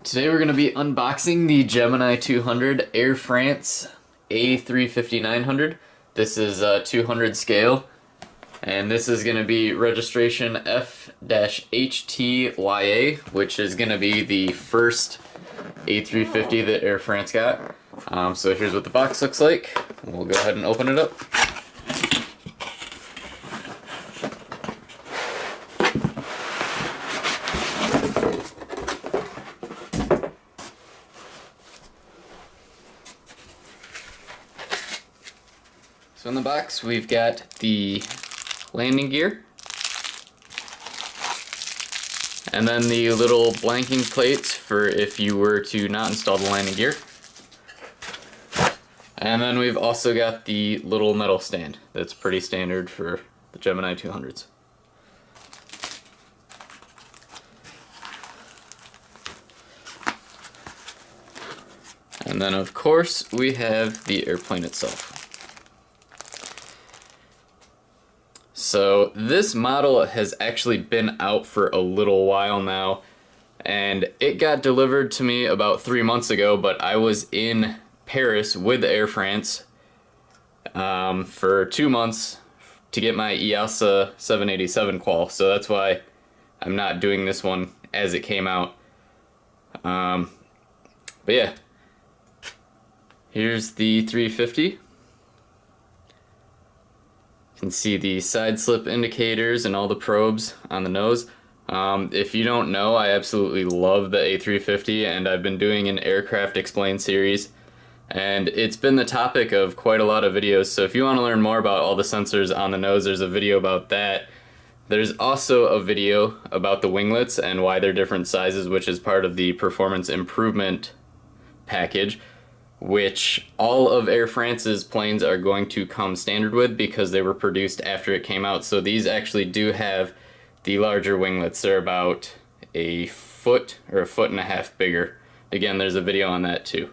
Today we're going to be unboxing the Gemini 200 Air France A350-900. This is 200 scale, and this is going to be registration F-HTYA, which is going to be the first A350 that Air France got. So here's what the box looks like. We'll go ahead and open it up. So in the box we've got the landing gear, and then the little blanking plates for if you were to not install the landing gear. And then we've also got the little metal stand that's pretty standard for the Gemini 200s. And then of course we have the airplane itself. So this model has actually been out for a little while now, and it got delivered to me about 3 months ago, but I was in Paris with Air France for 2 months to get my EASA 787 qual, so that's why I'm not doing this one as it came out. But yeah, here's the 350. You can see the side slip indicators and all the probes on the nose. If you don't know, I absolutely love the A350, and I've been doing an Aircraft Explained series, and it's been the topic of quite a lot of videos. So if you want to learn more about all the sensors on the nose, there's a video about that. There's also a video about the winglets and why they're different sizes, which is part of the performance improvement package, which all of Air France's planes are going to come standard with because they were produced after it came out. So these actually do have the larger winglets. They're about a foot or a foot and a half bigger. Again, there's a video on that too.